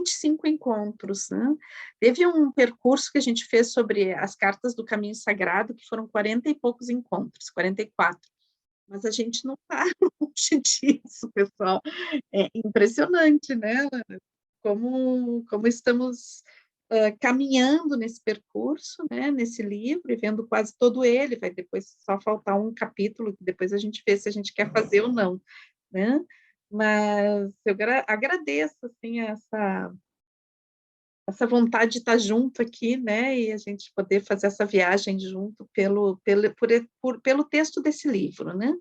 25 encontros, né? Teve um percurso que a gente fez sobre as cartas do Caminho Sagrado, que foram 40 e poucos encontros, 44. Mas a gente não está longe disso, pessoal. É impressionante, né? Como estamos caminhando nesse percurso, né? Nesse livro, e vendo quase todo ele. Vai depois só faltar um capítulo, que depois a gente vê se a gente quer fazer ou não, né? Mas eu agradeço, assim, essa vontade de estar junto aqui, né, e a gente poder fazer essa viagem junto pelo texto desse livro, né.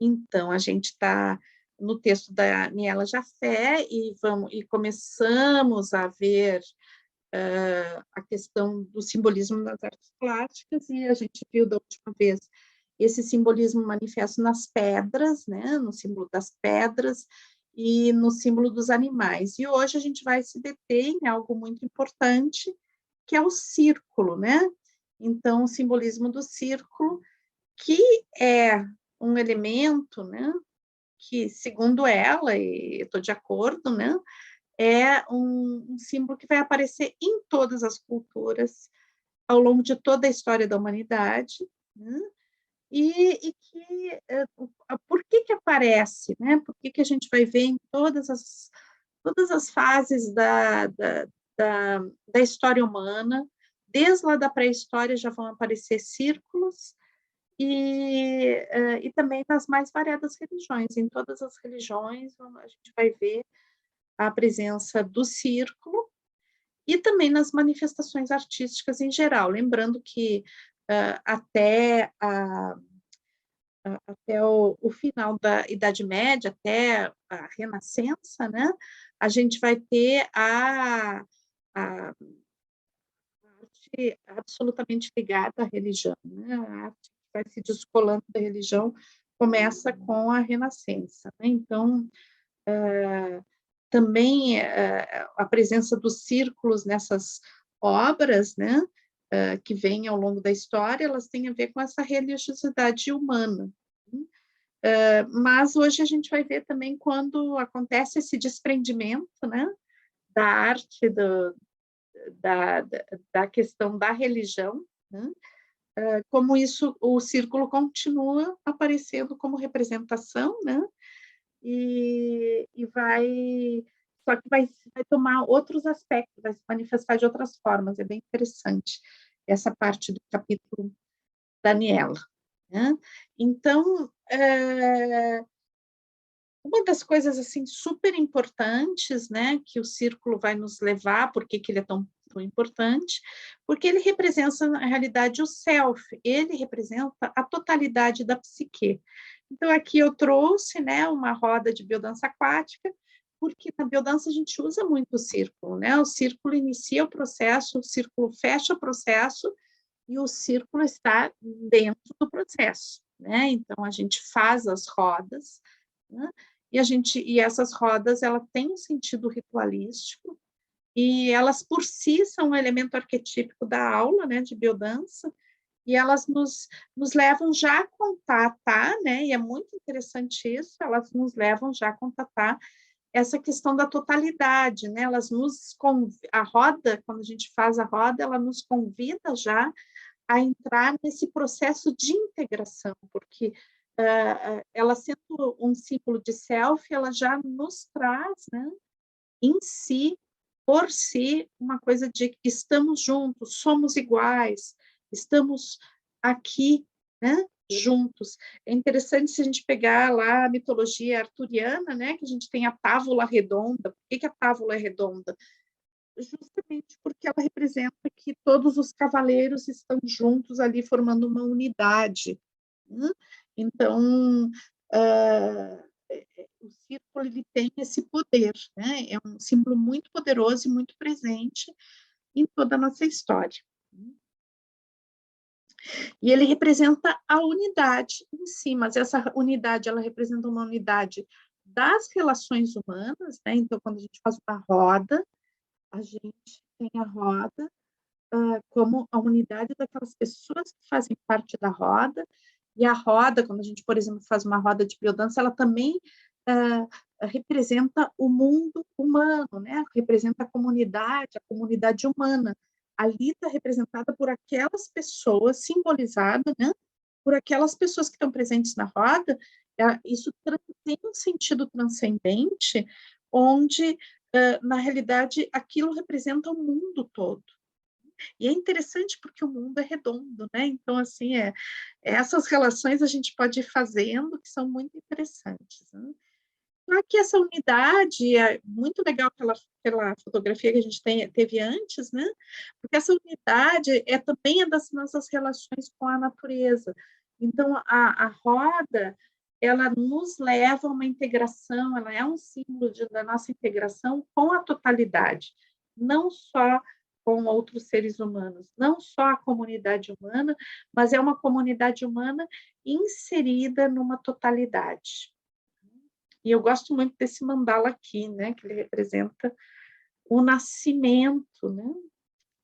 Então, a gente está no texto da Niela Jafé e começamos a ver a questão do simbolismo das artes plásticas, e a gente viu da última vez esse simbolismo manifesto nas pedras, né, no símbolo das pedras, e no símbolo dos animais. E hoje a gente vai se deter em algo muito importante, que é o círculo, né? Então, o simbolismo do círculo, que é um elemento, né, que, segundo ela, e eu estou de acordo, né, é um símbolo que vai aparecer em todas as culturas, ao longo de toda a história da humanidade, né? E que, por que aparece, né? Por que a gente vai ver em todas as fases da história humana, desde lá da pré-história já vão aparecer círculos, e também nas mais variadas religiões. Em todas as religiões a gente vai ver a presença do círculo, e também nas manifestações artísticas em geral. Lembrando que até o final da Idade Média, até a Renascença, né, a gente vai ter a arte absolutamente ligada à religião, né? A arte que vai se descolando da religião começa com a Renascença, né? Então, também a presença dos círculos nessas obras, né, que vêm ao longo da história, elas têm a ver com essa religiosidade humana. Mas hoje a gente vai ver também quando acontece esse desprendimento, né, da arte, da, da questão da religião, né, como isso, o círculo continua aparecendo como representação, né, e só que vai tomar outros aspectos, vai se manifestar de outras formas. É bem interessante essa parte do capítulo Daniela, né? Então, uma das coisas assim super importantes, né, que o círculo vai nos levar, por que ele é tão importante, porque ele representa, na realidade, o self, ele representa a totalidade da psique. Então, aqui eu trouxe, né, uma roda de biodança aquática, porque na biodança a gente usa muito o círculo, né? O círculo inicia o processo, o círculo fecha o processo, e o círculo está dentro do processo, né? Então, a gente faz as rodas, né? E essas rodas, ela tem um sentido ritualístico, e elas por si são um elemento arquetípico da aula, né, de biodança, e elas nos levam já a contatar, né, e é muito interessante isso, elas nos levam já a contatar essa questão da totalidade, né, a roda, quando a gente faz a roda, ela nos convida já a entrar nesse processo de integração, porque ela sendo um símbolo de self, ela já nos traz, né, em si, por si, uma coisa de que estamos juntos, somos iguais, estamos aqui, né, juntos. É interessante se a gente pegar lá a mitologia arturiana, né, que a gente tem a távola redonda. Por que a távola é redonda? Justamente porque ela representa que todos os cavaleiros estão juntos ali formando uma unidade, né? Então, o círculo ele tem esse poder, né? É um símbolo muito poderoso e muito presente em toda a nossa história. E ele representa a unidade em si, mas essa unidade, ela representa uma unidade das relações humanas, né? Então, quando a gente faz uma roda, a gente tem a roda como a unidade daquelas pessoas que fazem parte da roda, e a roda, quando a gente, por exemplo, faz uma roda de biodança, ela também representa o mundo humano, né? Representa a comunidade humana. Ali está representada por aquelas pessoas, simbolizada, né? Por aquelas pessoas que estão presentes na roda. Isso tem um sentido transcendente, onde, na realidade, aquilo representa o mundo todo. E é interessante porque o mundo é redondo, né? Então, assim, essas relações a gente pode ir fazendo que são muito interessantes, né? Só que essa unidade é muito legal pela fotografia que a gente teve antes, né? Porque essa unidade também é das nossas relações com a natureza. Então, a roda, ela nos leva a uma integração, ela é um símbolo da nossa integração com a totalidade, não só com outros seres humanos, não só a comunidade humana, mas é uma comunidade humana inserida numa totalidade. E eu gosto muito desse mandala aqui, né, que ele representa o nascimento, né?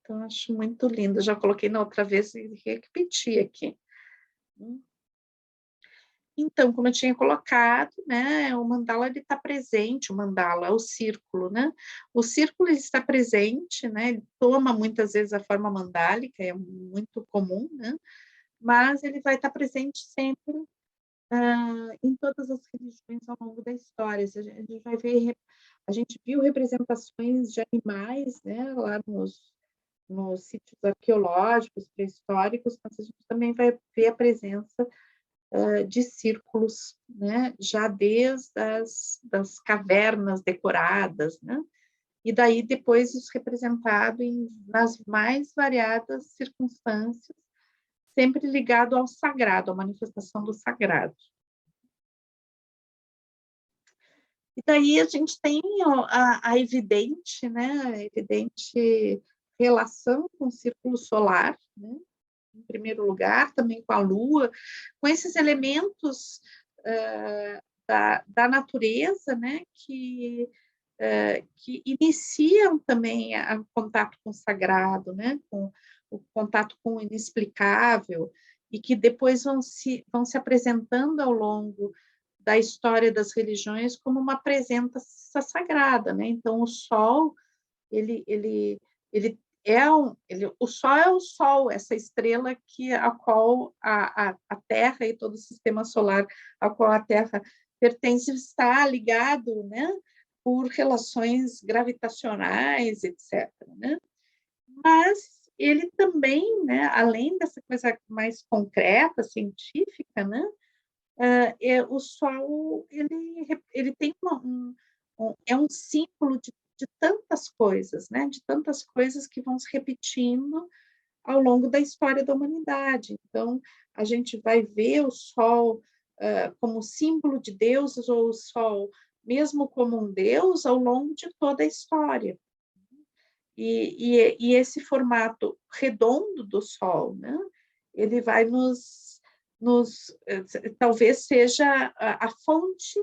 Então, acho muito lindo. Já coloquei na outra vez e repeti aqui. Então, como eu tinha colocado, né, o mandala ele está presente, o círculo, né? O círculo ele está presente, né? Ele toma muitas vezes a forma mandálica, é muito comum, né? Mas ele vai estar presente sempre em todas as religiões ao longo da história. A gente viu representações de animais, né, lá nos sítios arqueológicos, pré-históricos, mas a gente também vai ver a presença de círculos, né, já desde das cavernas decoradas, né, e daí depois os representados nas mais variadas circunstâncias, sempre ligado ao sagrado, à manifestação do sagrado. E daí a gente tem a evidente, né, a evidente relação com o círculo solar, né, em primeiro lugar, também com a Lua, com esses elementos da natureza, né, que iniciam também o contato com o sagrado, né, com o contato com o inexplicável, e que depois vão se apresentando ao longo da história das religiões como uma presença sagrada, né? Então o Sol, ele o Sol é o Sol, essa estrela a qual a Terra e todo o sistema solar ao qual a Terra pertence está ligado, né? Por relações gravitacionais, etc. Né? Mas ele também, né, além dessa coisa mais concreta, científica, né, o Sol ele tem é um símbolo de tantas coisas, né, de tantas coisas que vão se repetindo ao longo da história da humanidade. Então, a gente vai ver o Sol como símbolo de deuses, ou o Sol mesmo como um deus ao longo de toda a história. E esse formato redondo do Sol, né, ele vai talvez seja a fonte,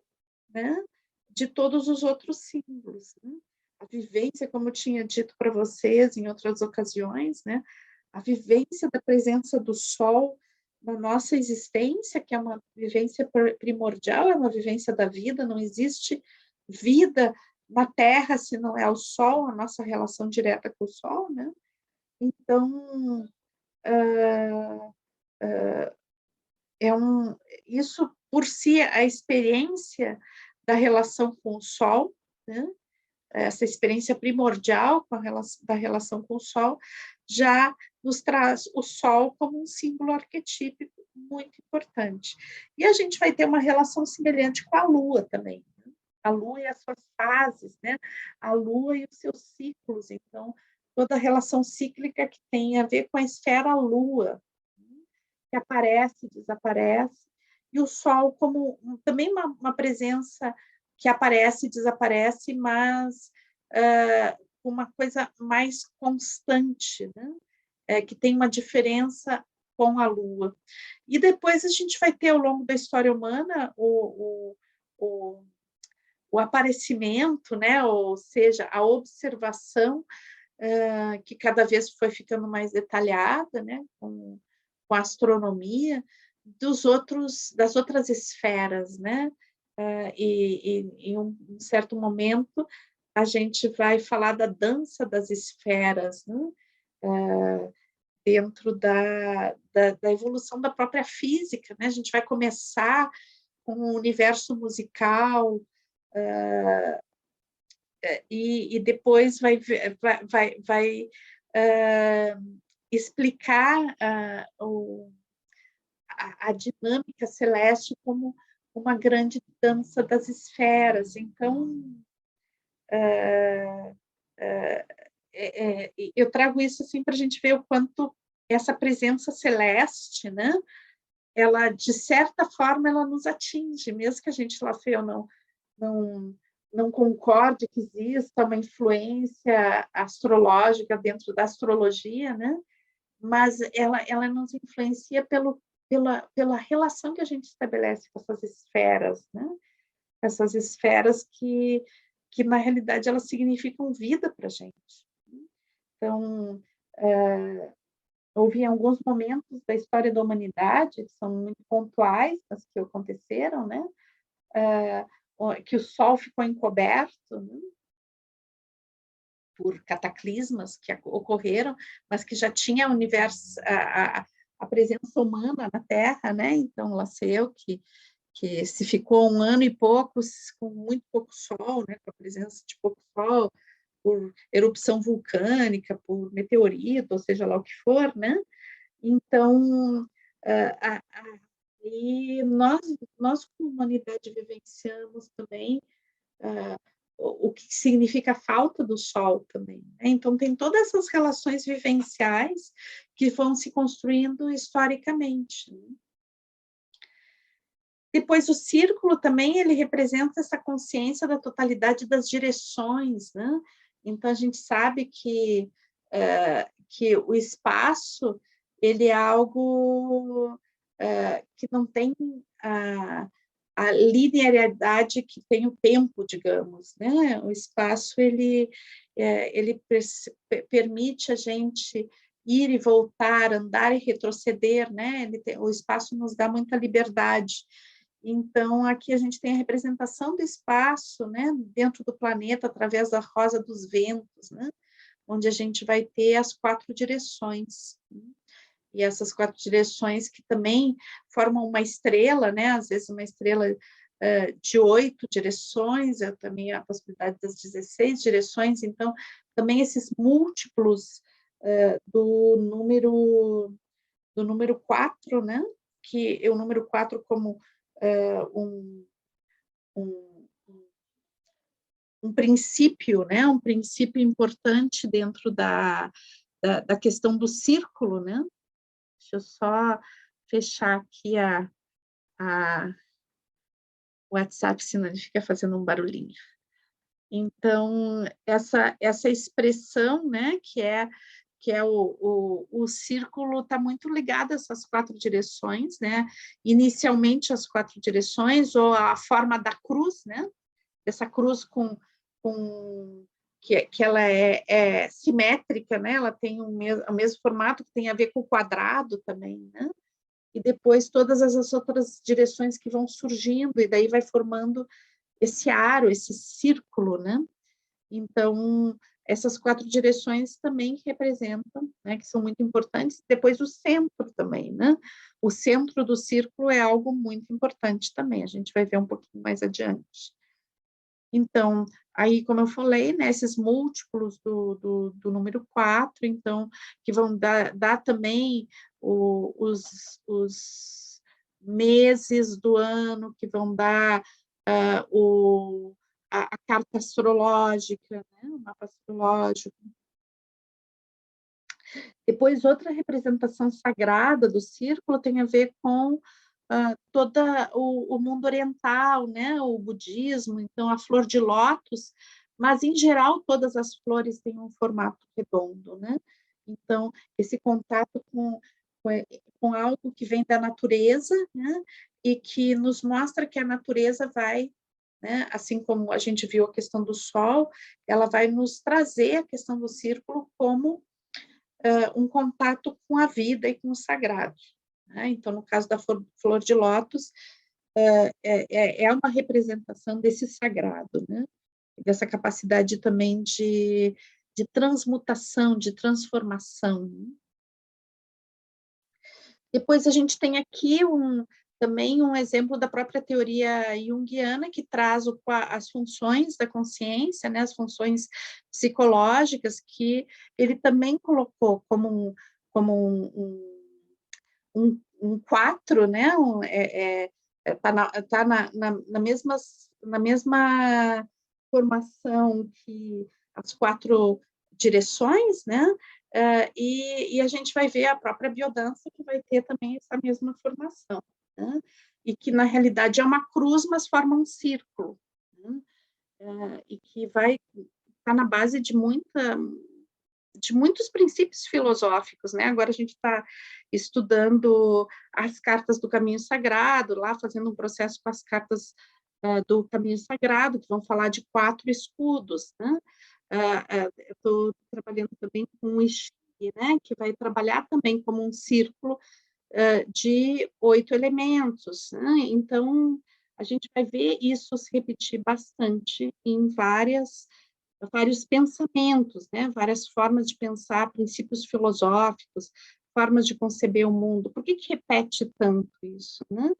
né, de todos os outros símbolos. Né? A vivência, como eu tinha dito para vocês em outras ocasiões, né, a vivência da presença do Sol na nossa existência, que é uma vivência primordial, é uma vivência da vida, não existe vida na Terra se não é o Sol, a nossa relação direta com o Sol, né? Então, isso por si, a experiência da relação com o Sol, né? Essa experiência primordial da relação com o Sol, já nos traz o Sol como um símbolo arquetípico muito importante. E a gente vai ter uma relação semelhante com a Lua também. Né? A Lua e as suas fases, né? A Lua e os seus ciclos. Então, toda a relação cíclica que tem a ver com a esfera Lua, que aparece e desaparece, e o Sol como também uma presença que aparece e desaparece, mas uma coisa mais constante, né? Que tem uma diferença com a Lua. E depois a gente vai ter, ao longo da história humana, o aparecimento, né? Ou seja, a observação que cada vez foi ficando mais detalhada, né? Com a astronomia, das outras esferas, né? em um certo momento, a gente vai falar da dança das esferas, né? Dentro da evolução da própria física, né? A gente vai começar com o universo musical, e depois vai explicar a dinâmica celeste como uma grande dança das esferas. Então, eu trago isso assim para a gente ver o quanto essa presença celeste, né? Ela, de certa forma, ela nos atinge, mesmo que a gente, Lafeu, não, não concorde que exista uma influência astrológica dentro da astrologia, né? Mas ela nos influencia pela relação que a gente estabelece com essas esferas, né? Essas esferas que na realidade, elas significam vida para a gente. Então, houve alguns momentos da história da humanidade, que são muito pontuais, mas que aconteceram, né? Que o Sol ficou encoberto, né? Por cataclismas que ocorreram, mas que já tinha o universo, a presença humana na Terra, né? Então, lá sei eu que se ficou um ano e pouco com muito pouco sol, né? Com a presença de pouco sol, por erupção vulcânica, por meteorito, ou seja lá o que for, né? Então, e nós como humanidade vivenciamos também o que significa a falta do sol também, né? Então, tem todas essas relações vivenciais que vão se construindo historicamente, né? Depois, o círculo também, ele representa essa consciência da totalidade das direções, né? Então, a gente sabe que o espaço, ele é algo que não tem a linearidade que tem o tempo, digamos, né? O espaço, ele permite a gente ir e voltar, andar e retroceder, né? O espaço nos dá muita liberdade. Então, aqui a gente tem a representação do espaço, né, dentro do planeta, através da rosa dos ventos, né, onde a gente vai ter as 4 direções. Né? E essas 4 direções que também formam uma estrela, né, às vezes uma estrela de 8 direções, também a possibilidade das 16 direções, então, também esses múltiplos do número 4, né, que é o número 4 como um, um, um princípio, né? Um princípio importante dentro da questão do círculo, né? Deixa eu só fechar aqui o WhatsApp, senão ele fica fazendo um barulhinho. Então, essa expressão, né, que é o círculo está muito ligado a essas 4 direções, né? Inicialmente as 4 direções, ou a forma da cruz, né? Essa cruz que ela é simétrica, né? Ela tem o mesmo formato, que tem a ver com o quadrado também, né? E depois todas as outras direções que vão surgindo, e daí vai formando esse aro, esse círculo, né? Então, essas 4 direções também representam, né, que são muito importantes. Depois, o centro também, né? O centro do círculo é algo muito importante também, a gente vai ver um pouquinho mais adiante. Então, aí, como eu falei, né, esses múltiplos do número 4, então, que vão dar também os meses do ano, que vão dar a carta astrológica, né, o mapa astrológico. Depois, outra representação sagrada do círculo tem a ver com todo o mundo oriental, né? O budismo, então a flor de lótus, mas em geral todas as flores têm um formato redondo, né? Então, esse contato com algo que vem da natureza, né? E que nos mostra que a natureza vai, né? Assim como a gente viu a questão do sol, ela vai nos trazer a questão do círculo como um contato com a vida e com o sagrado. Né? Então, no caso da flor de lótus, é uma representação desse sagrado, né? Dessa capacidade também de transmutação, de transformação. Depois a gente tem aqui também um exemplo da própria teoria junguiana, que traz as funções da consciência, né, as funções psicológicas, que ele também colocou como um quatro, né, tá na mesma formação que as quatro direções, né? E a gente vai ver a própria biodança que vai ter também essa mesma formação, né? E que na realidade é uma cruz, mas forma um círculo, né? E que vai estar na base de muitos princípios filosóficos, né? Agora a gente está estudando as cartas do Caminho Sagrado, lá fazendo um processo com as cartas do Caminho Sagrado, que vão falar de 4 escudos, né? Eu estou trabalhando também com o Xi, né? Que vai trabalhar também como um círculo de 8 elementos, né? Então, a gente vai ver isso se repetir bastante em vários pensamentos, né? Várias formas de pensar, princípios filosóficos, formas de conceber o mundo. Por que repete tanto isso, né?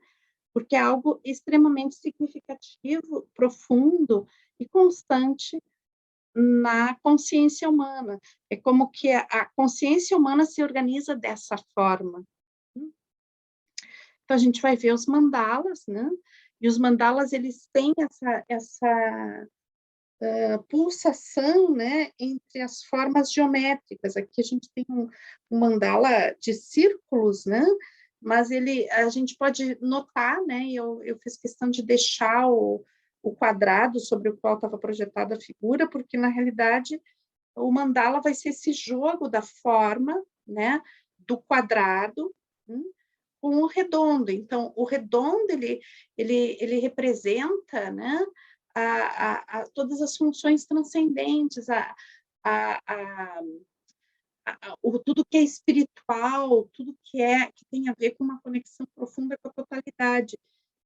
Porque é algo extremamente significativo, profundo e constante na consciência humana. É como que a consciência humana se organiza dessa forma. Então, a gente vai ver os mandalas, né? E os mandalas, eles têm essa pulsação, né, entre as formas geométricas. Aqui a gente tem um mandala de círculos, né, mas a gente pode notar, né, eu fiz questão de deixar o quadrado sobre o qual estava projetada a figura, porque, na realidade, o mandala vai ser esse jogo da forma, né, do quadrado, com o redondo. Então, o redondo, ele representa, né, todas as funções transcendentes, tudo que é espiritual, tudo que tem a ver com uma conexão profunda com a totalidade.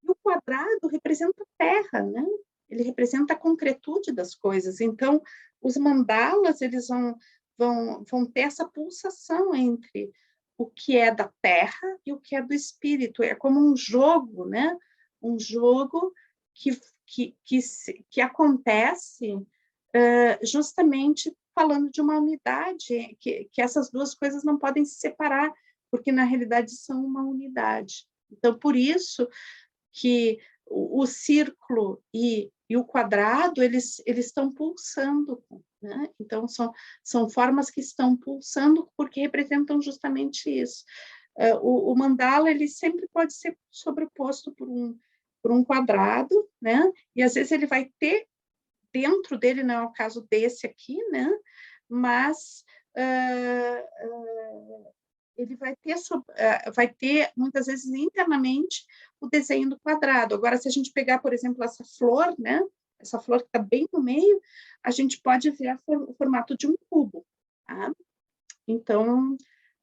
E o quadrado representa a terra, né? Ele representa a concretude das coisas. Então, os mandalas, eles vão ter essa pulsação entre o que é da terra e o que é do espírito. É como um jogo, né? Um jogo que acontece justamente falando de uma unidade, que essas duas coisas não podem se separar, porque na realidade são uma unidade. Então, por isso que o círculo e o quadrado, eles estão pulsando, né? Então, são formas que estão pulsando porque representam justamente isso. O mandala, ele sempre pode ser sobreposto por um quadrado, né? E às vezes ele vai ter dentro dele, não é o caso desse aqui, né? Mas ele vai ter, muitas vezes, internamente, o desenho do quadrado. Agora, se a gente pegar, por exemplo, essa flor, né? Essa flor que está bem no meio, a gente pode ver o formato de um cubo, tá? Então,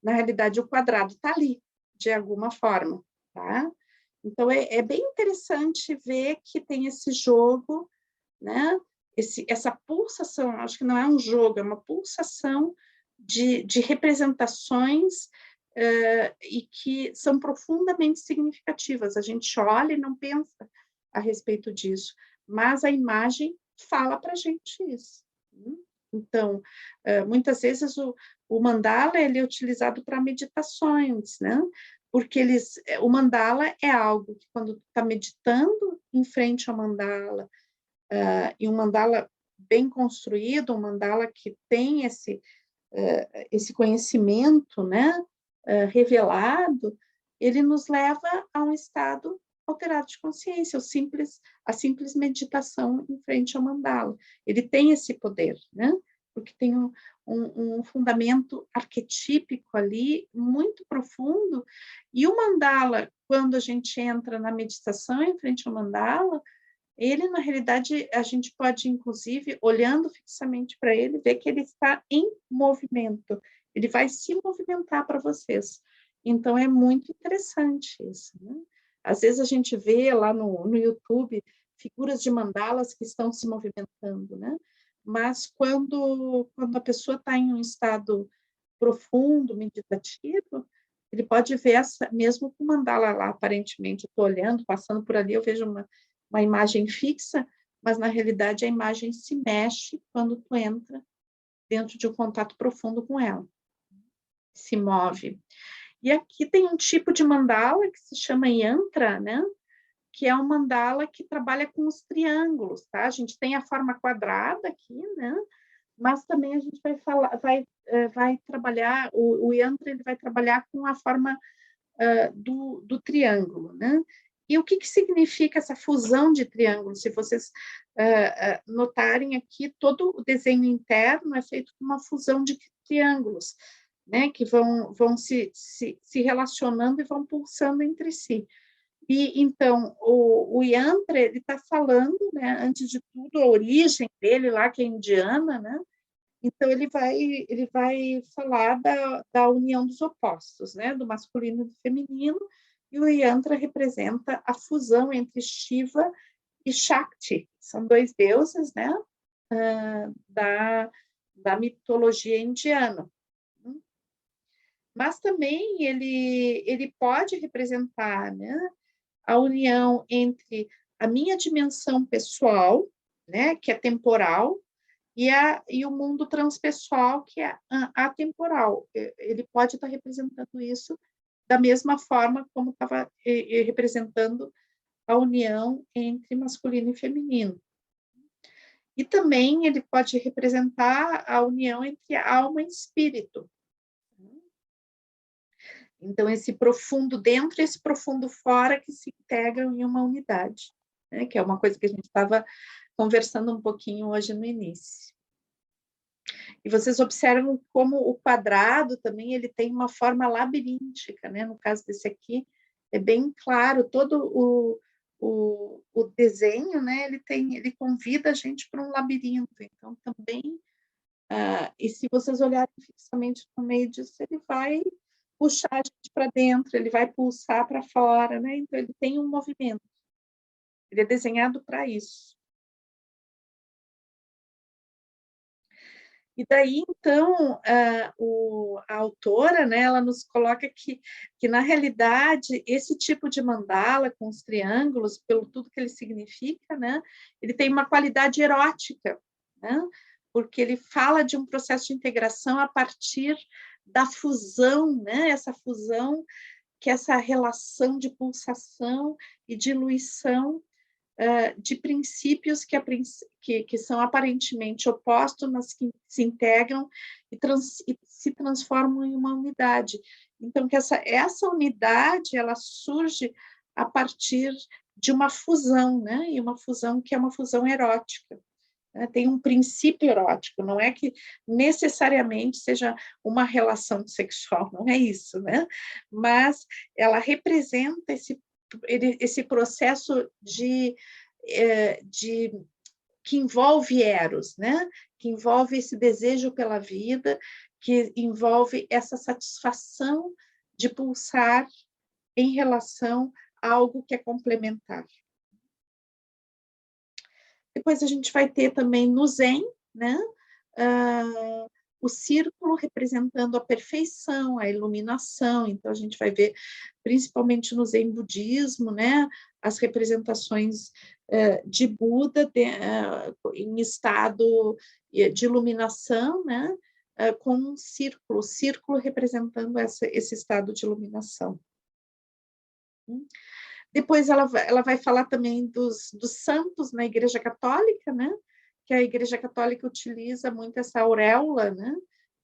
na realidade, o quadrado está ali, de alguma forma, tá? Então, é bem interessante ver que tem esse jogo, né? Essa pulsação, acho que não é um jogo, é uma pulsação de representações e que são profundamente significativas. A gente olha e não pensa a respeito disso, mas a imagem fala para a gente isso. Então, muitas vezes o mandala ele é utilizado para meditações, né? Porque o mandala é algo que, quando está meditando em frente ao mandala, e um mandala bem construído, um mandala que tem esse conhecimento, né, revelado, ele nos leva a um estado alterado de consciência, a simples meditação em frente ao mandala. Ele tem esse poder, né, porque tem um fundamento arquetípico ali muito profundo, e o mandala, quando a gente entra na meditação em frente ao mandala, ele, na realidade, a gente pode, inclusive, olhando fixamente para ele, ver que ele está em movimento. Ele vai se movimentar para vocês. Então, é muito interessante isso, né? Às vezes a gente vê lá no YouTube figuras de mandalas que estão se movimentando, né? Mas quando a pessoa está em um estado profundo, meditativo, ele pode ver, mesmo com o mandala lá, aparentemente, eu estou olhando, passando por ali, eu vejo uma imagem fixa, mas na realidade a imagem se mexe quando tu entra dentro de um contato profundo com ela, se move. E aqui tem um tipo de mandala que se chama yantra, né? Que é um mandala que trabalha com os triângulos, tá? A gente tem a forma quadrada aqui, né? Mas também a gente vai trabalhar, o yantra ele vai trabalhar com a forma do triângulo, né? E o que significa essa fusão de triângulos? Se vocês notarem aqui, todo o desenho interno é feito com uma fusão de triângulos, né? Que vão se relacionando e vão pulsando entre si. E então o yantra ele está falando, né? Antes de tudo, a origem dele lá que é indiana, né? Então, ele vai falar da união dos opostos, né? Do masculino e do feminino, e o Yantra representa a fusão entre Shiva e Shakti, são dois deuses, né? Da mitologia indiana. Mas também ele pode representar, né? A união entre a minha dimensão pessoal, né? Que é temporal, e o mundo transpessoal, que é atemporal. Ele pode estar representando isso da mesma forma como estava representando a união entre masculino e feminino. E também ele pode representar a união entre alma e espírito. Então, esse profundo dentro e esse profundo fora que se integram em uma unidade, né? Que é uma coisa que a gente estava conversando um pouquinho hoje no início. E vocês observam como o quadrado também ele tem uma forma labiríntica, né? No caso desse aqui, é bem claro, todo o desenho, né? Ele convida a gente para um labirinto. Então, também, e se vocês olharem fixamente no meio disso, ele vai puxar a gente para dentro, ele vai pulsar para fora, né? Então, ele tem um movimento. Ele é desenhado para isso. E daí, então, a autora, né, ela nos coloca que, na realidade, esse tipo de mandala com os triângulos, pelo tudo que ele significa, né, ele tem uma qualidade erótica, né, porque ele fala de um processo de integração a partir da fusão, né, essa fusão, que é essa relação de pulsação e diluição de princípios que são aparentemente opostos, mas que se integram e se transformam em uma unidade. Então, que essa unidade ela surge a partir de uma fusão, né? E uma fusão que é uma fusão erótica. Né? Tem um princípio erótico, não é que necessariamente seja uma relação sexual, não é isso, né? Mas ela representa esse processo que envolve eros, né? Que envolve esse desejo pela vida, que envolve essa satisfação de pulsar em relação a algo que é complementar. Depois a gente vai ter também no Zen, né? O círculo representando a perfeição, a iluminação. Então, a gente vai ver, principalmente no Zen budismo, né, as representações de Buda em estado de iluminação, né, com um círculo representando esse estado de iluminação. Depois ela vai falar também dos santos na Igreja Católica, né? Que a Igreja Católica utiliza muito essa auréola, né?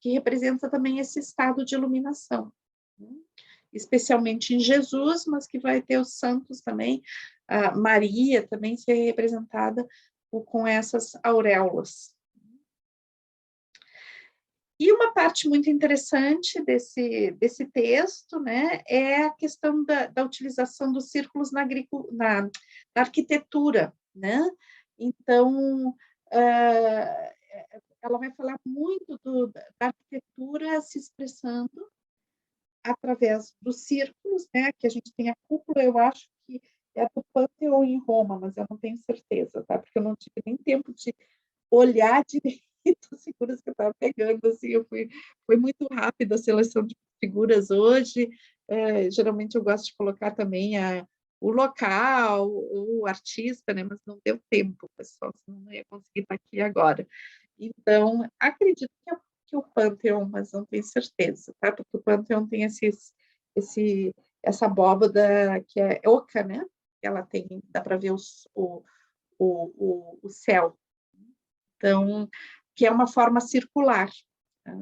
Que representa também esse estado de iluminação, né? Especialmente em Jesus, mas que vai ter os santos também, a Maria também ser representada com essas auréolas. E uma parte muito interessante desse texto, né, é a questão da utilização dos círculos na arquitetura, né? Então, ela vai falar muito da arquitetura se expressando através dos círculos, né? Que a gente tem a cúpula, eu acho que é do Panteão em Roma, mas eu não tenho certeza, tá? Porque eu não tive nem tempo de olhar direito as figuras que eu estava pegando, assim, foi muito rápido a seleção de figuras hoje. Geralmente eu gosto de colocar também o local, o artista, né? Mas não deu tempo, pessoal, senão não ia conseguir estar aqui agora. Então, acredito que o Pantheon, mas não tenho certeza, tá? Porque o Pantheon tem essa abóbada que é oca, né? Ela tem, dá para ver o céu. Então, que é uma forma circular. Tá?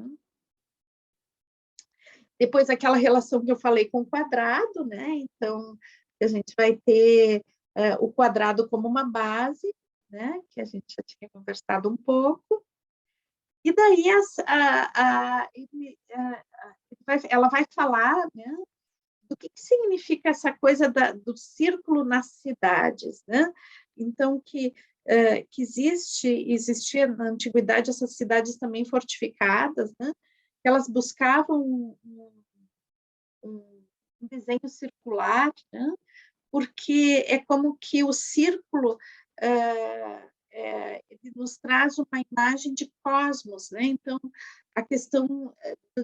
Depois, aquela relação que eu falei com o quadrado, né? Então, a gente vai ter o quadrado como uma base, né? Que a gente já tinha conversado um pouco. E daí ela vai falar, né, do que significa essa coisa do círculo nas cidades, né? Então, que existia na antiguidade essas cidades também fortificadas, né? Que elas buscavam um desenho circular, né? Porque é como que o círculo ele nos traz uma imagem de cosmos, né? Então, a questão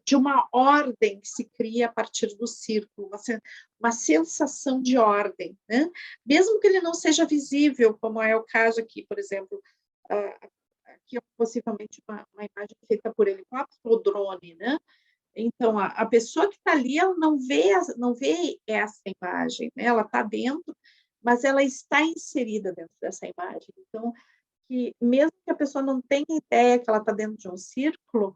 de uma ordem que se cria a partir do círculo, uma sensação de ordem, né? Mesmo que ele não seja visível, como é o caso aqui, por exemplo, aqui é possivelmente uma imagem feita por helicóptero ou drone, né? Então, a pessoa que está ali, ela não vê essa imagem, né? Ela está dentro, mas ela está inserida dentro dessa imagem. Então, que mesmo que a pessoa não tenha ideia que ela está dentro de um círculo,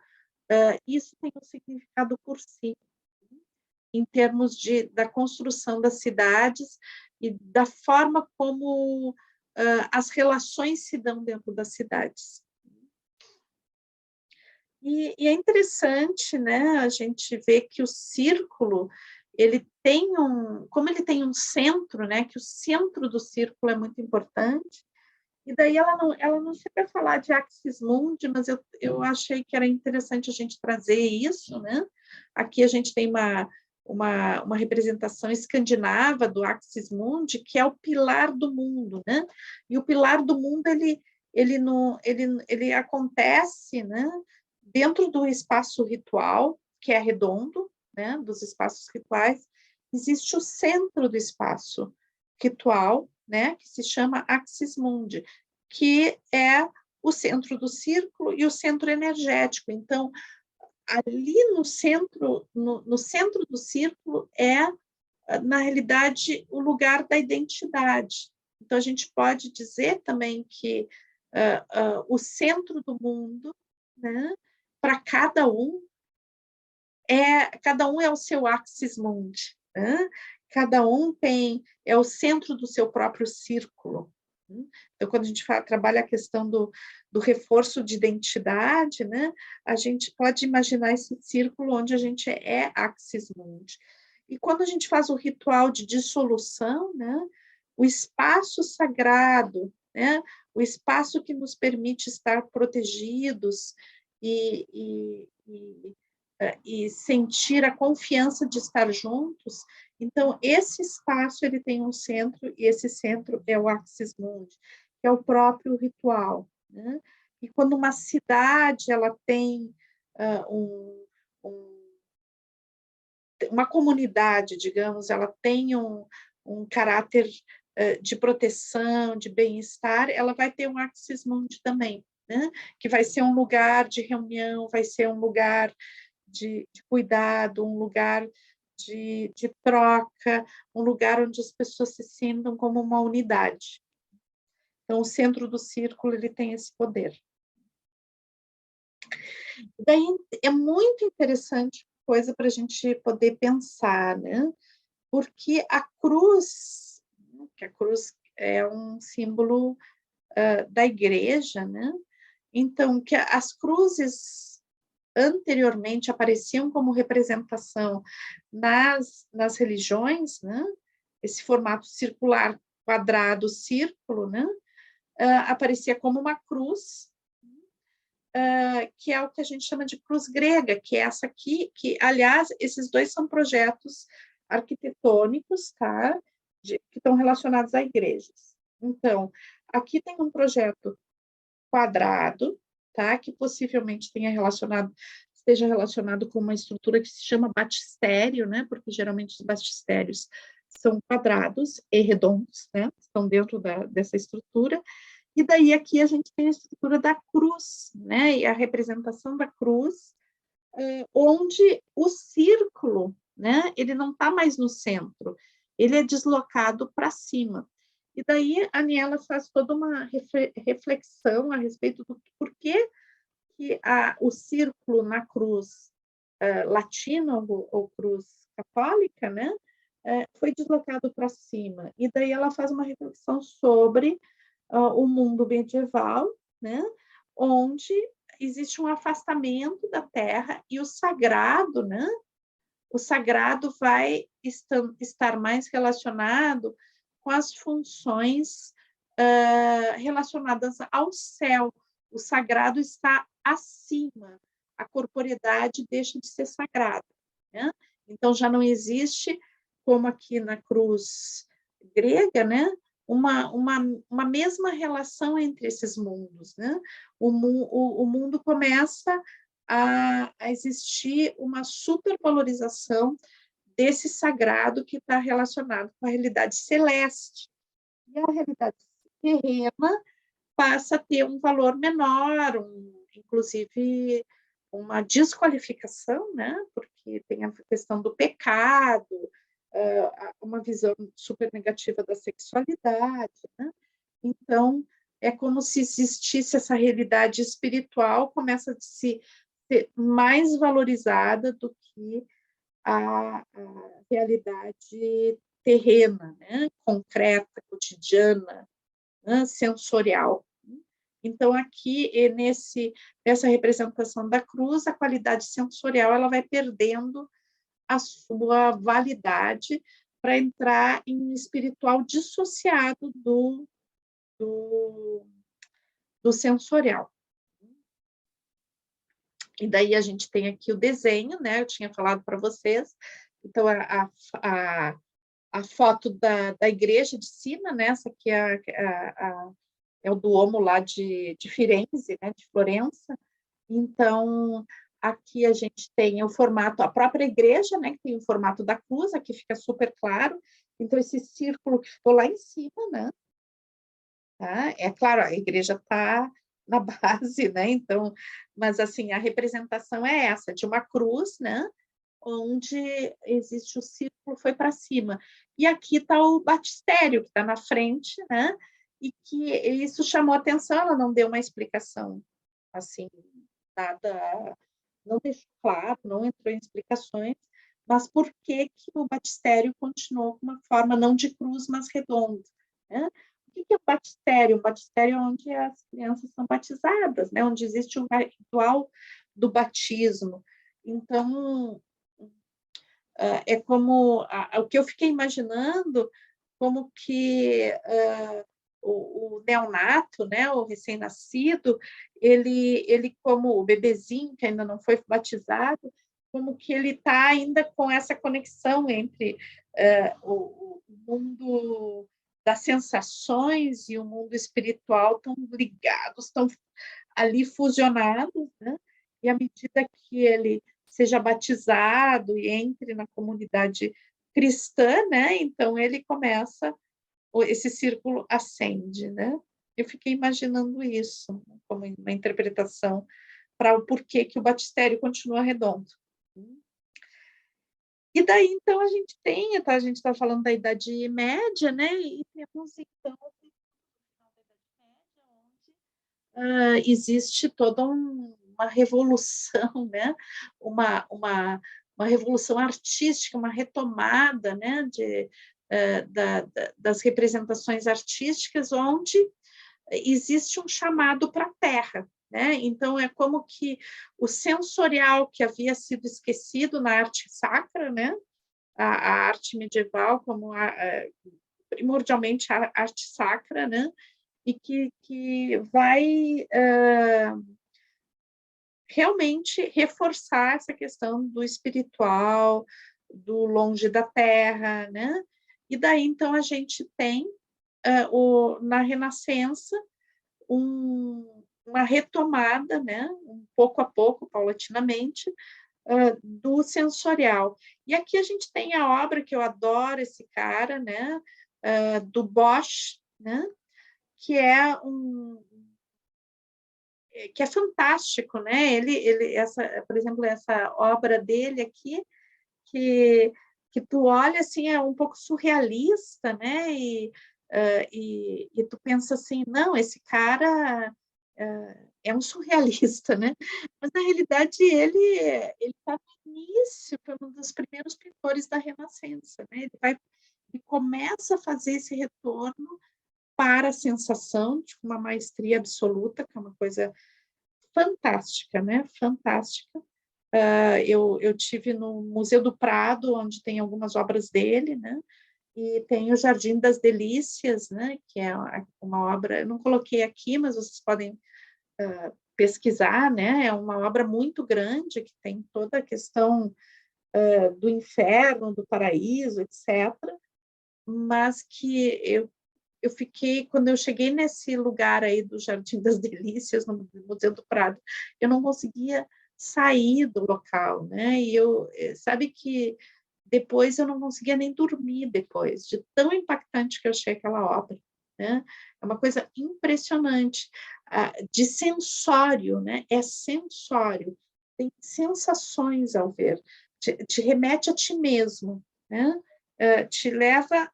isso tem um significado por si, em termos da construção das cidades e da forma como as relações se dão dentro das cidades. E é interessante, né, a gente ver que o círculo, como ele tem um centro, né, que o centro do círculo é muito importante, e daí ela não chega a falar de axis mundi, mas eu achei que era interessante a gente trazer isso, né? Aqui a gente tem uma representação escandinava do axis mundi, que é o pilar do mundo, né? E o pilar do mundo, ele acontece, né? Dentro do espaço ritual, que é redondo, né? Dos espaços rituais, existe o centro do espaço ritual, né, que se chama axis mundi, que é o centro do círculo e o centro energético. Então, ali no centro do círculo na realidade, o lugar da identidade. Então, a gente pode dizer também que o centro do mundo, né, para cada um é o seu axis mundi, né? Cada um é o centro do seu próprio círculo. Então, quando a gente trabalha a questão do reforço de identidade, né, a gente pode imaginar esse círculo onde a gente é axis mundi. E quando a gente faz o ritual de dissolução, né, o espaço sagrado, né, o espaço que nos permite estar protegidos e sentir a confiança de estar juntos. Então, esse espaço ele tem um centro, e esse centro é o axis mundi, que é o próprio ritual. Né? E quando uma cidade ela tem uma comunidade, digamos, ela tem um caráter de proteção, de bem-estar, ela vai ter um axis mundi também, né? Que vai ser um lugar de reunião, vai ser um lugar de cuidado, um lugar de troca, um lugar onde as pessoas se sintam como uma unidade. Então, o centro do círculo ele tem esse poder. Daí é muito interessante coisa para a gente poder pensar, né? Porque a cruz é um símbolo da igreja, né? Então, que as cruzes anteriormente apareciam como representação nas religiões, né? Esse formato circular, quadrado, círculo, né? Aparecia como uma cruz, que é o que a gente chama de cruz grega, que é essa aqui, que, aliás, esses dois são projetos arquitetônicos, tá? que estão relacionados a igrejas. Então, aqui tem um projeto quadrado, tá? Que possivelmente esteja relacionado com uma estrutura que se chama batistério, né? Porque geralmente os batistérios são quadrados e redondos, né? Estão dentro dessa estrutura. E daí aqui a gente tem a estrutura da cruz, né? E a representação da cruz, onde o círculo, né? Ele não está mais no centro, ele é deslocado para cima. E daí a Aniela faz toda uma reflexão a respeito do porquê que o círculo na cruz latina ou cruz católica, né, foi deslocado para cima. E daí ela faz uma reflexão sobre o mundo medieval, né, onde existe um afastamento da terra e o sagrado, né, o sagrado vai estar mais relacionado com as funções relacionadas ao céu. O sagrado está acima, a corporeidade deixa de ser sagrada, né? Então, já não existe, como aqui na cruz grega, né? Uma mesma relação entre esses mundos, né? O mundo começa a existir uma supervalorização desse sagrado que está relacionado com a realidade celeste. E a realidade terrena passa a ter um valor menor, inclusive uma desqualificação, né? Porque tem a questão do pecado, uma visão super negativa da sexualidade, né? Então, é como se existisse essa realidade espiritual, começa a se ser mais valorizada do que a realidade terrena, né? Concreta, cotidiana, né? Sensorial. Então, aqui, nessa representação da cruz, a qualidade sensorial ela vai perdendo a sua validade para entrar em espiritual dissociado do sensorial. E daí a gente tem aqui o desenho, né? Eu tinha falado para vocês. Então, a foto da igreja de cima, né? Essa aqui é o Duomo lá de Firenze, né? De Florença. Então, aqui a gente tem o formato, a própria igreja, né? Que tem o formato da cruz, aqui fica super claro. Então, esse círculo que ficou lá em cima, né? Tá? É claro, a igreja está na base, né? Então, mas assim, a representação é essa, de uma cruz, né? Onde existe o círculo, foi para cima. E aqui está o batistério, que está na frente, né? E que isso chamou atenção, ela não deu uma explicação, assim, nada, não deixou claro, não entrou em explicações, mas por que o batistério continuou com uma forma não de cruz, mas redonda, né? O que é o batistério? O batistério é onde as crianças são batizadas, né? Onde existe o ritual do batismo. Então, é como o que eu fiquei imaginando, como que o neonato, né, o recém-nascido, ele como o bebezinho que ainda não foi batizado, como que ele está ainda com essa conexão entre o mundo das sensações e o mundo espiritual tão ligados, tão ali fusionados, né? E à medida que ele seja batizado e entre na comunidade cristã, né? Então ele começa, esse círculo ascende, né? Eu fiquei imaginando isso como uma interpretação para o porquê que o batistério continua redondo. E daí, então, a gente tem, tá? A gente está falando da Idade Média, né? E temos, então, existe toda uma revolução, né? uma revolução artística, uma retomada, né? Das representações artísticas, onde existe um chamado para a terra. Né? Então, é como que o sensorial que havia sido esquecido na arte sacra, né? a arte medieval, como primordialmente a arte sacra, né? E que vai realmente reforçar essa questão do espiritual, do longe da terra, né? E daí, então, a gente tem, na Renascença, uma retomada, né, pouco a pouco, paulatinamente, do sensorial. E aqui a gente tem a obra que eu adoro, esse cara, né, do Bosch, né, que é que é fantástico, né? Por exemplo, essa obra dele aqui, que, que tu olha assim, é um pouco surrealista, né? E tu pensa assim, não, esse cara é um surrealista, né? Mas na realidade ele está no início, foi um dos primeiros pintores da Renascença, né? Ele começa a fazer esse retorno para a sensação de uma maestria absoluta, que é uma coisa fantástica, né? Fantástica. Eu tive no Museu do Prado, onde tem algumas obras dele, né? E tem o Jardim das Delícias, né? Que é uma obra, eu não coloquei aqui, mas vocês podem pesquisar, né? É uma obra muito grande que tem toda a questão do inferno, do paraíso, etc. Mas que eu fiquei, quando eu cheguei nesse lugar aí do Jardim das Delícias, no Museu do Prado, eu não conseguia sair do local, né? E sabe que depois eu não conseguia nem dormir depois, de tão impactante que eu achei aquela obra, né? É uma coisa impressionante, de sensório, né? É sensório, tem sensações ao ver, te remete a ti mesmo, né? Te leva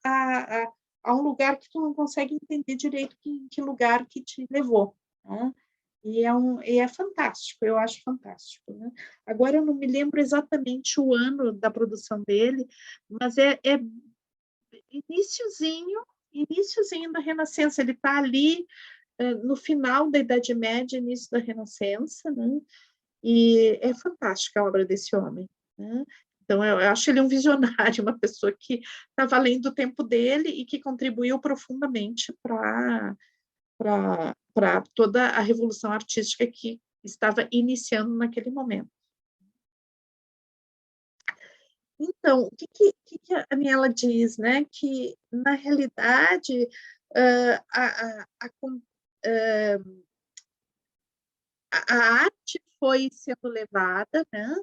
a um lugar que tu não consegue entender direito que lugar que te levou, né? E é fantástico, eu acho fantástico, né? Agora eu não me lembro exatamente o ano da produção dele, mas é iniciozinho da Renascença, ele está ali no final da Idade Média, início da Renascença, né? E é fantástica a obra desse homem, né? Então, eu acho ele um visionário, uma pessoa que estava além do tempo dele e que contribuiu profundamente para toda a revolução artística que estava iniciando naquele momento. Então, o que a Aniela diz, né? Que, na realidade, a arte foi sendo levada, né,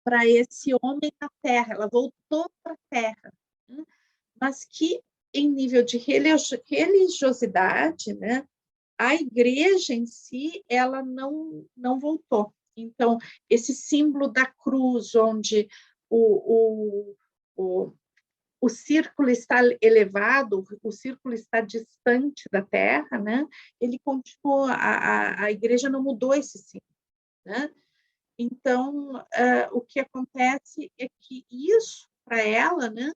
para esse homem na Terra, ela voltou para a Terra, né? Mas que, em nível de religiosidade, né, a igreja em si, ela não voltou. Então, esse símbolo da cruz, onde o, o, o círculo está elevado, o círculo está distante da Terra, né? Ele continuou, a igreja não mudou esse símbolo, né? Então, o que acontece é que isso, para ela, né,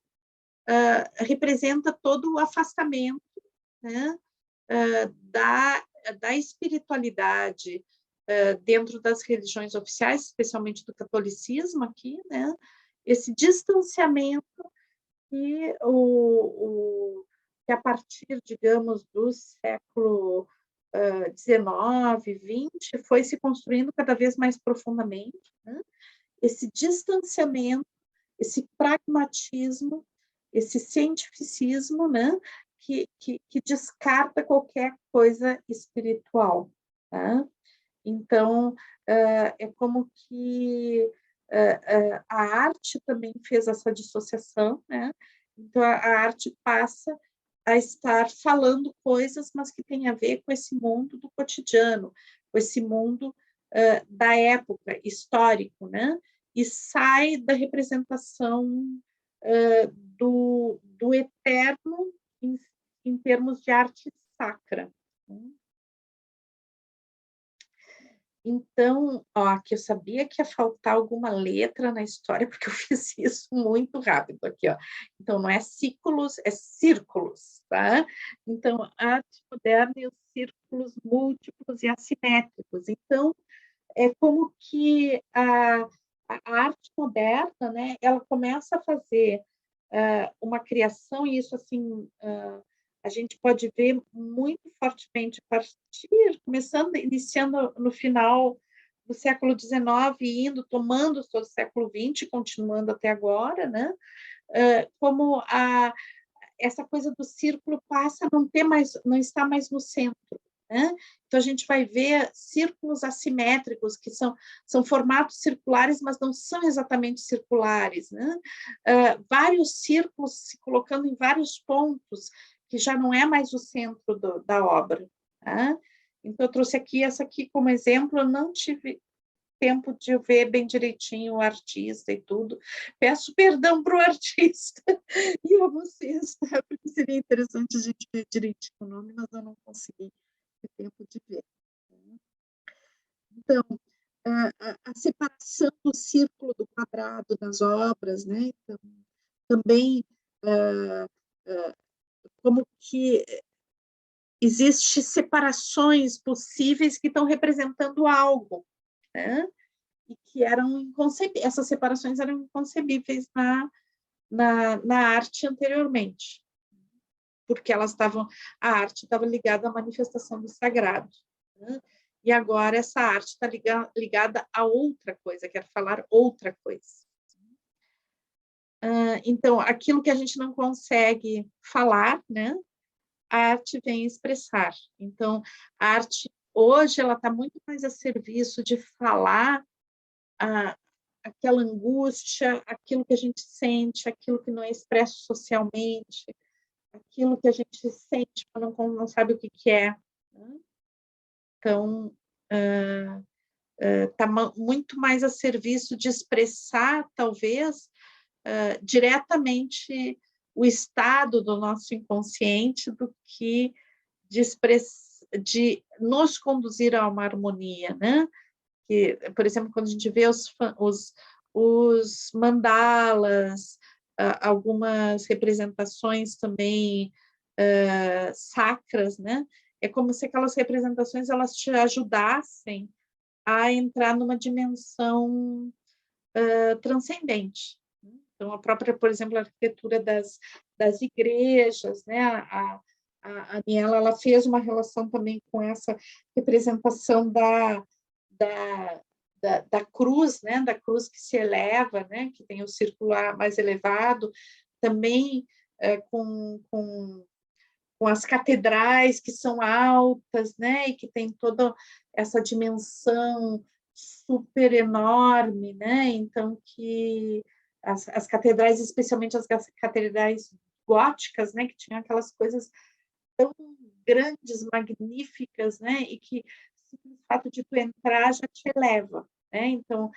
representa todo o afastamento, né, da espiritualidade dentro das religiões oficiais, especialmente do catolicismo aqui, né, esse distanciamento que a partir, digamos, do século XIX, XX, foi se construindo cada vez mais profundamente, né? Esse distanciamento, esse pragmatismo, esse cientificismo, né? Que descarta qualquer coisa espiritual. Tá? Então, é como que a arte também fez essa dissociação, né? Então, a arte passa a estar falando coisas, mas que tem a ver com esse mundo do cotidiano, com esse mundo da época, histórico, né? E sai da representação do eterno em termos de arte sacra. Né? Então, ó, que eu sabia que ia faltar alguma letra na história, porque eu fiz isso muito rápido aqui, ó. Então, não é ciclos, é círculos, tá? Então, a arte moderna e os círculos múltiplos e assimétricos. Então, é como que a arte moderna, né, ela começa a fazer uma criação, e isso, assim, a gente pode ver muito fortemente a partir, iniciando no final do século XIX, indo, tomando todo o século XX, continuando até agora, né? Como essa coisa do círculo passa a não estar mais no centro, né? Então, a gente vai ver círculos assimétricos, que são formatos circulares, mas não são exatamente circulares, né? Vários círculos se colocando em vários pontos, que já não é mais o centro da obra, né? Então, eu trouxe aqui essa aqui como exemplo. Eu não tive tempo de ver bem direitinho o artista e tudo. Peço perdão para o artista e a vocês, tá? Porque seria interessante a gente ver direitinho o nome, mas eu não consegui ter tempo de ver. Então, a separação do círculo do quadrado nas obras, né? Então, também como que existem separações possíveis que estão representando algo, né? E que eram inconcebíveis, essas separações eram inconcebíveis na arte anteriormente, porque a arte estava ligada à manifestação do sagrado, né? E agora essa arte está ligada a outra coisa, quer falar outra coisa. Então, aquilo que a gente não consegue falar, né? A arte vem expressar. Então, a arte hoje ela está muito mais a serviço de falar aquela angústia, aquilo que a gente sente, aquilo que não é expresso socialmente, aquilo que a gente sente, mas não sabe o que é. Então, está muito mais a serviço de expressar, talvez, diretamente o estado do nosso inconsciente do que de nos conduzir a uma harmonia, né? Que, por exemplo, quando a gente vê os mandalas, algumas representações também sacras, né? É como se aquelas representações elas te ajudassem a entrar numa dimensão transcendente. Então, a própria, por exemplo, a arquitetura das igrejas, né? A Aniela, ela fez uma relação também com essa representação da cruz, né? Da cruz que se eleva, né? Que tem o círculo mais elevado, também com as catedrais que são altas, né? E que tem toda essa dimensão super enorme, né? Então, que as catedrais, especialmente as catedrais góticas, né? Que tinham aquelas coisas tão grandes, magníficas, né? E que o fato de tu entrar já te eleva, né? Então,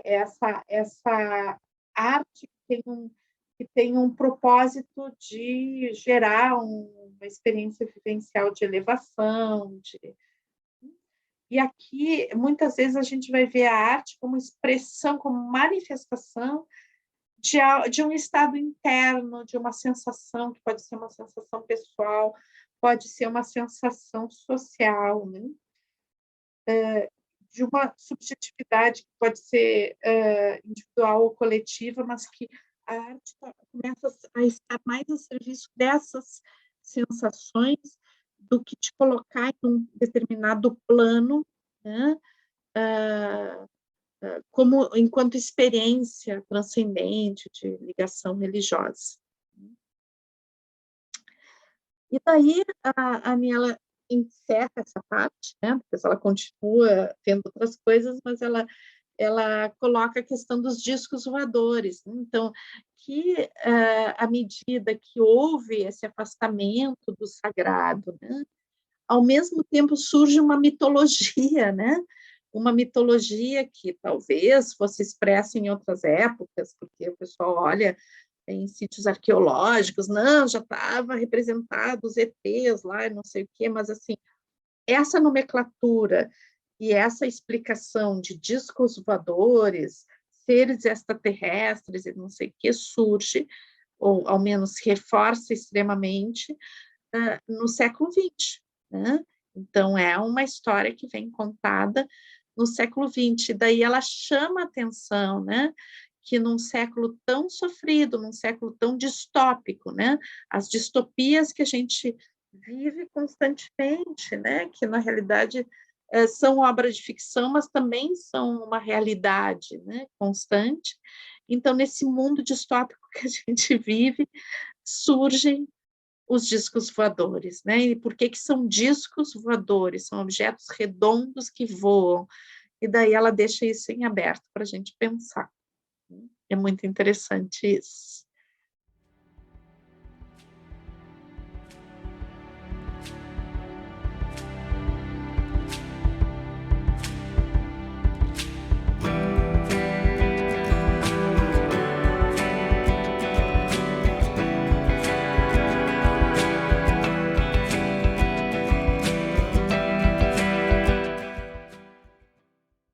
essa arte que tem um propósito de gerar uma experiência vivencial de elevação. E aqui, muitas vezes, a gente vai ver a arte como expressão, como manifestação de um estado interno, de uma sensação, que pode ser uma sensação pessoal, pode ser uma sensação social, né? De uma subjetividade que pode ser individual ou coletiva, mas que a arte começa a estar mais a serviço dessas sensações do que te colocar em um determinado plano, né? Como enquanto experiência transcendente de ligação religiosa. E daí a Aniela encerra essa parte, né? Porque ela continua tendo outras coisas, mas ela coloca a questão dos discos voadores. Então, que à medida que houve esse afastamento do sagrado, né? Ao mesmo tempo surge uma mitologia, né? Uma mitologia que talvez fosse expressa em outras épocas, porque o pessoal olha em sítios arqueológicos, não, já estava representado os ETs lá, não sei o quê, mas assim, essa nomenclatura e essa explicação de discos voadores, seres extraterrestres e não sei o quê, surge, ou ao menos se reforça extremamente, no século XX, né? Então, é uma história que vem contada no século XX, daí ela chama a atenção, né? Que num século tão sofrido, num século tão distópico, né? As distopias que a gente vive constantemente, né? Que na realidade são obras de ficção, mas também são uma realidade, né? Constante. Então, nesse mundo distópico que a gente vive, surgem os discos voadores, né? E por que que são discos voadores? São objetos redondos que voam. E daí ela deixa isso em aberto para a gente pensar. É muito interessante isso.